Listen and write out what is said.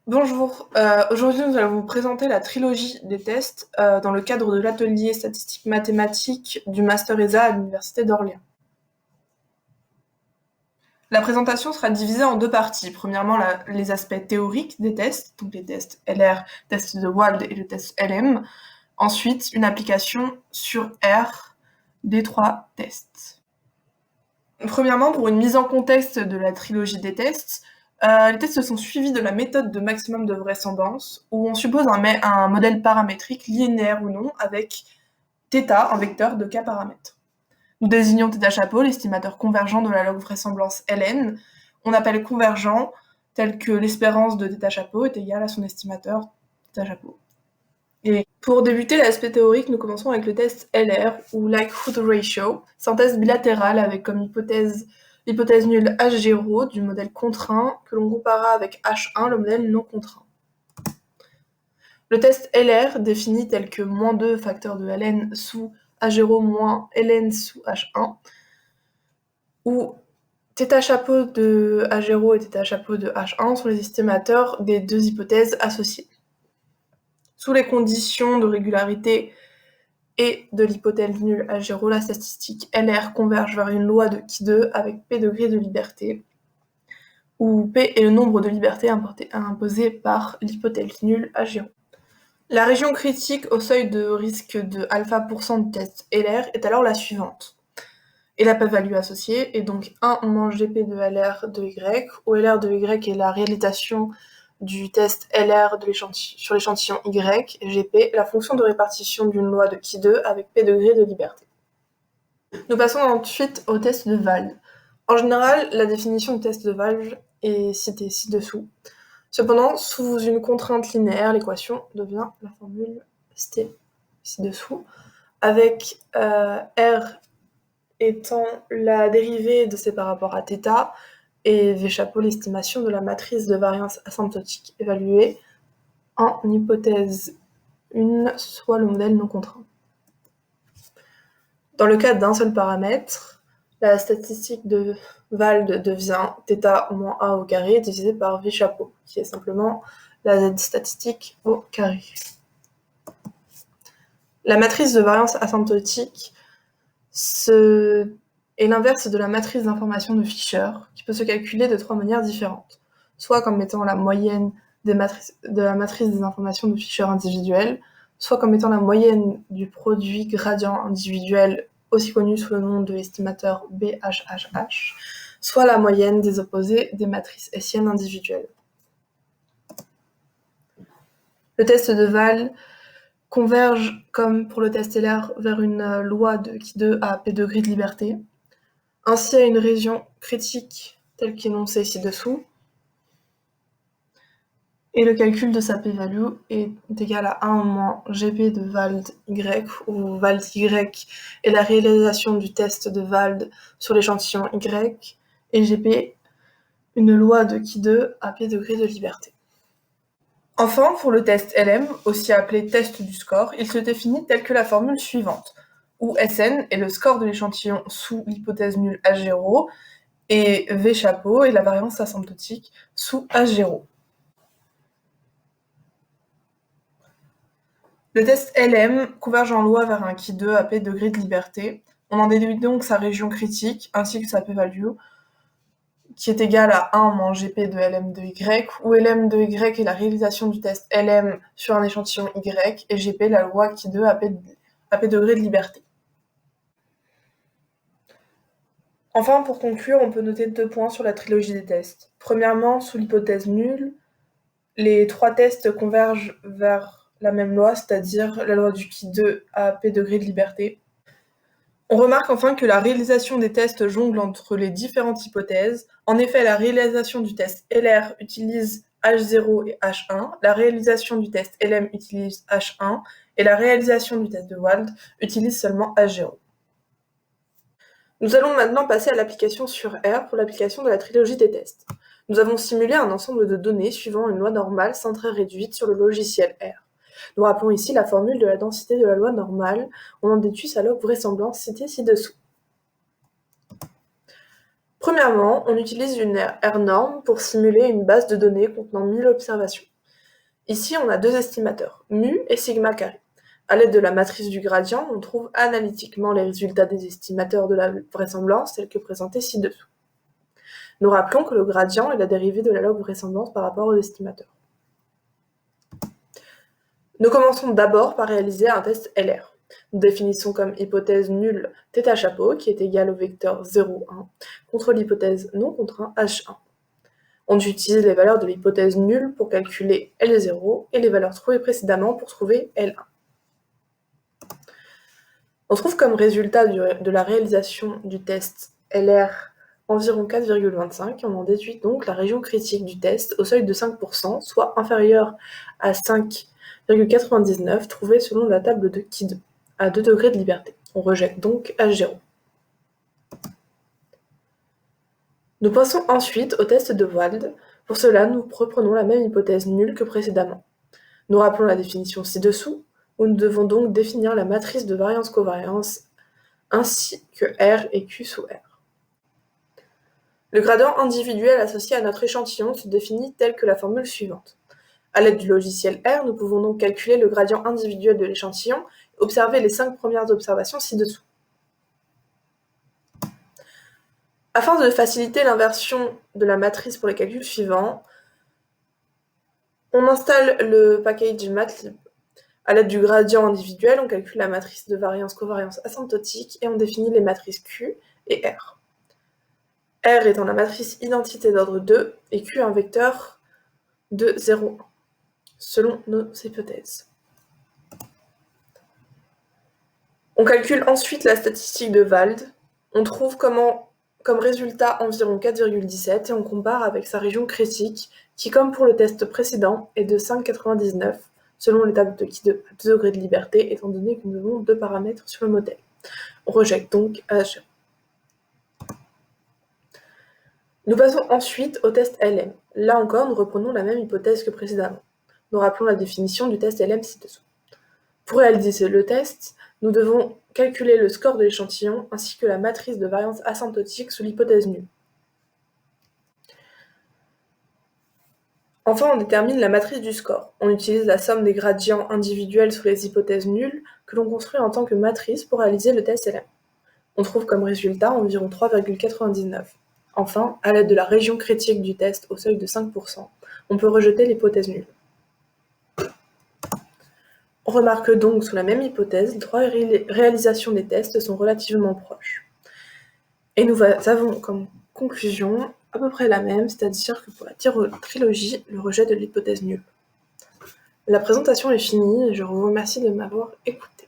Bonjour, aujourd'hui nous allons vous présenter la trilogie des tests dans le cadre de l'atelier statistique mathématique du Master ESA à l'Université d'Orléans. La présentation sera divisée en deux parties. Premièrement, les aspects théoriques des tests, donc les tests LR, test de Wald et le test LM. Ensuite, une application sur R des trois tests. Premièrement, pour une mise en contexte de la trilogie des tests, les tests sont suivis de la méthode de maximum de vraisemblance, où on suppose un modèle paramétrique linéaire ou non avec θ, un vecteur de k paramètres. Nous désignons θ chapeau, l'estimateur convergent de la log vraisemblance Ln. On appelle convergent tel que l'espérance de θ chapeau est égale à son estimateur θ chapeau. Et pour débuter l'aspect théorique, nous commençons avec le test LR, ou Likelihood Ratio. C'est un test bilatéral avec comme l'hypothèse nulle H0 du modèle contraint que l'on comparera avec H1, le modèle non contraint. Le test LR défini tel que moins 2 facteur de Ln sous H0 moins Ln sous H1, où θ chapeau de H0 et θ chapeau de H1 sont les estimateurs des deux hypothèses associées. Sous les conditions de régularité et de l'hypothèse nulle H0, la statistique LR converge vers une loi de Ki2 avec P degrés de liberté, où P est le nombre de libertés imposé par l'hypothèse nulle H0. La région critique au seuil de risque de α% du test LR est alors la suivante. Et la p-value associée est donc 1 moins gp de LR de Y, où LR de Y est la réalisation du test LR sur l'échantillon Y, et gp la fonction de répartition d'une loi de Ki2 avec p degrés de liberté. Nous passons ensuite au test de Wald. En général, la définition du test de Wald est citée ci-dessous. Cependant, sous une contrainte linéaire, l'équation devient la formule citée ci-dessous, avec R étant la dérivée de C par rapport à θ, et V chapeau l'estimation de la matrice de variance asymptotique évaluée en hypothèse 1, soit le modèle non contraint. Dans le cas d'un seul paramètre, la statistique de Wald devient θ moins A au carré divisé par V chapeau, qui est simplement la Z statistique au carré. La matrice de variance asymptotique est l'inverse de la matrice d'information de Fisher, qui peut se calculer de trois manières différentes. Soit comme étant la moyenne de la matrice des informations de Fisher individuelles, soit comme étant la moyenne du produit gradient individuel, aussi connu sous le nom de l'estimateur BHHH, soit la moyenne des opposés des matrices hessiennes individuelles. Le test de Wald converge, comme pour le test LR, vers une loi de Ki2 à P degrés de liberté, ainsi à une région critique telle qu'énoncée ci-dessous, et le calcul de sa p-value est égal à 1 moins gp de Wald Y, où Wald Y est la réalisation du test de Wald sur l'échantillon Y, et gp une loi de Ki2 à P degrés de liberté. Enfin, pour le test LM, aussi appelé test du score, il se définit tel que la formule suivante, où Sn est le score de l'échantillon sous l'hypothèse nulle H0, et V chapeau est la variance asymptotique sous H0. Le test LM converge en loi vers un Ki2 à P degrés de liberté. On en déduit donc sa région critique ainsi que sa p-value, qui est égale à 1 moins gp de Lm de Y, où Lm de Y est la réalisation du test Lm sur un échantillon Y, et gp la loi Ki2 à P degrés de liberté. Enfin, pour conclure, on peut noter 2 points sur la trilogie des tests. Premièrement, sous l'hypothèse nulle, les 3 tests convergent vers la même loi, c'est-à-dire la loi du Ki2 à P degrés de liberté. On remarque enfin que la réalisation des tests jongle entre les différentes hypothèses. En effet, la réalisation du test LR utilise H0 et H1, la réalisation du test LM utilise H1, et la réalisation du test de Wald utilise seulement H0. Nous allons maintenant passer à l'application sur R pour l'application de la trilogie des tests. Nous avons simulé un ensemble de données suivant une loi normale sans très réduite sur le logiciel R. Nous rappelons ici la formule de la densité de la loi normale. On en déduit sa log vraisemblance citée ci-dessous. Premièrement, on utilise une R norme pour simuler une base de données contenant 1000 observations. Ici, on a deux estimateurs, mu et sigma carré. À l'aide de la matrice du gradient, on trouve analytiquement les résultats des estimateurs de la vraisemblance tels que présentés ci-dessous. Nous rappelons que le gradient est la dérivée de la log vraisemblance par rapport aux estimateurs. Nous commençons d'abord par réaliser un test LR. Nous définissons comme hypothèse nulle θ chapeau qui est égal au vecteur 0, 1 contre l'hypothèse non contraint H1. On utilise les valeurs de l'hypothèse nulle pour calculer L0 et les valeurs trouvées précédemment pour trouver L1. On trouve comme résultat de la réalisation du test LR environ 4,25 et on en déduit donc la région critique du test au seuil de 5%, soit inférieure à 5,99 trouvée selon la table de Kidd, à 2 degrés de liberté. On rejette donc H0. Nous passons ensuite au test de Wald. Pour cela, nous reprenons la même hypothèse nulle que précédemment. Nous rappelons la définition ci-dessous, où nous devons donc définir la matrice de variance-covariance ainsi que R et Q sous R. Le gradient individuel associé à notre échantillon se définit tel que la formule suivante. À l'aide du logiciel R, nous pouvons donc calculer le gradient individuel de l'échantillon et observer les 5 premières observations ci-dessous. Afin de faciliter l'inversion de la matrice pour les calculs suivants, on installe le package Matlib. À l'aide du gradient individuel, on calcule la matrice de variance-covariance asymptotique et on définit les matrices Q et R. R étant la matrice identité d'ordre 2 et Q un vecteur de 0, 1, selon nos hypothèses. On calcule ensuite la statistique de Wald. On trouve comme résultat environ 4,17 et on compare avec sa région critique qui, comme pour le test précédent, est de 5,99 selon les tables de Kidd à 2 degrés de liberté étant donné que nous avons 2 paramètres sur le modèle. On rejette donc H0. Nous passons ensuite au test LM. Là encore, nous reprenons la même hypothèse que précédemment. Nous rappelons la définition du test LM ci-dessous. Pour réaliser le test, nous devons calculer le score de l'échantillon ainsi que la matrice de variance asymptotique sous l'hypothèse nulle. Enfin, on détermine la matrice du score. On utilise la somme des gradients individuels sous les hypothèses nulles que l'on construit en tant que matrice pour réaliser le test LM. On trouve comme résultat environ 3,99. Enfin, à l'aide de la région critique du test au seuil de 5%, on peut rejeter l'hypothèse nulle. On remarque donc sous la même hypothèse, les 3 réalisations des tests sont relativement proches. Et nous avons comme conclusion à peu près la même, c'est-à-dire que pour la trilogie, le rejet de l'hypothèse nulle. La présentation est finie et je vous remercie de m'avoir écouté.